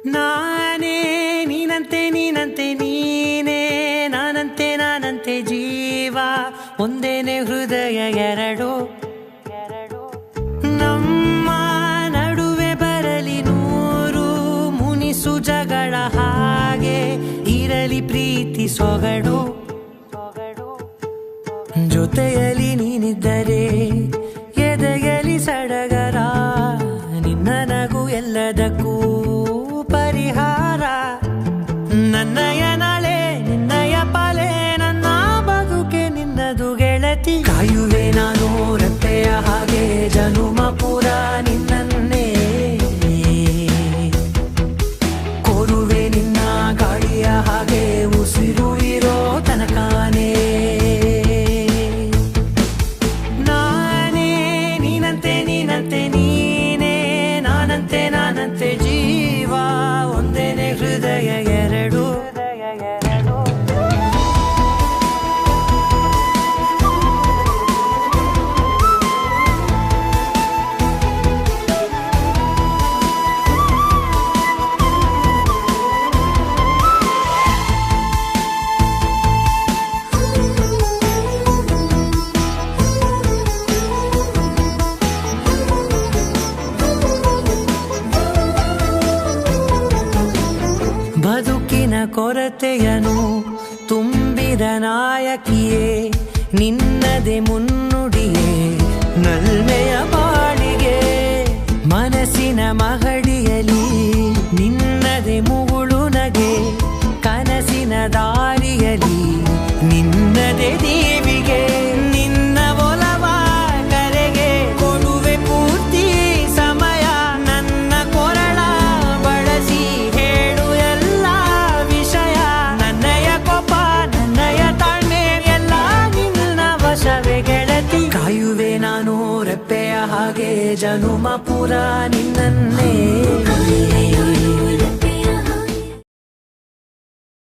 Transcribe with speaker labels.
Speaker 1: ನಾನೇ ನೀನಂತೆ ನೀನಂತೆ ನೀನೇ ನಾನಂತೆ ನಾನಂತೆ ಜೀವ ಒಂದೇನೆ ಹೃದಯ ಎರಡು ನಮ್ಮ ನಡುವೆ ಬರಲಿ ನೂರು ಮುನಿಸು ಜಗಳ ಹಾಗೆ ಇರಲಿ ಪ್ರೀತಿ ಸೊಗಡು ಜೊತೆಯಲ್ಲಿ ನೀನಿದ್ದರೆ ಎದೆಯಲಿ ಸಡಗರ ನಿನ್ನ ನಗು ಎಲ್ಲದಕ್ಕೂ ಪರಿಹಾರ ನನ್ನಯ ನಾಳೆ ನಿನ್ನಯ ಪಾಲೆ ನನ್ನ ಬದುಕೆ ನಿನ್ನದು ಗೆಳತಿ ಕಾಯುವೆ ನಾನು ರೆಪ್ಪೆಯ ಹಾಗೆ ಜನುಮ ಪೂರ ನಿನ್ನನ್ನೇ ಕೋರುವೆ ನಿನ್ನ ಗಾಳಿಯ ಹಾಗೆ ಉಸಿರು ಇರೋ ತನಕಾನೇ ನಾನೇ ನೀನಂತೆ ನೀನಂತೆ ನೀನೇ ನಾನಂತೆ ನಾನಂತೆ ಜೀವ ಒಂದೇನೆ ಹೃದಯ ಎರಡು ಬದುಕಿನ ಕೊರತೆಯನು ತುಂಬಿದ ನಾಯಕಿಯೇ ನಿನ್ನದೆ ಮುನ್ನುಡಿಯೇ ನಲ್ಮೆಯ ಬಾಳಿಗೆ ಮನಸ್ಸಿನ ಮಹಡಿಯಲಿ ನಿನ್ನದೆ ಮುಗುಳು ನಗೆ ಕನಸಿನ ದಾರಿಯಲಿ ನಿನ್ನದೆ ದೇವಿಗೆ ನಿನ್ನ ಒಲವ ಕರೆಗೆ ಕೊಡುವೆ ಪೂರ್ತಿ ಸಮಯ ನನ್ನ ಕೊರಳ ಬಳಸಿ ಹೇಳು ಎಲ್ಲ ವಿಷಯ ನನ್ನಯ ಕೋಪ ನನ್ನಯ ತಾಳ್ಮೆ ಎಲ್ಲ ನಿನ್ನ ವಶವೇ ಗೆಳತಿ ಕಾಯುವೆ ನಾನು ರೆಪ್ಪೆಯ ಹಾಗೆ ಜನುಮ ಪೂರ ನಿನ್ನನ್ನೇ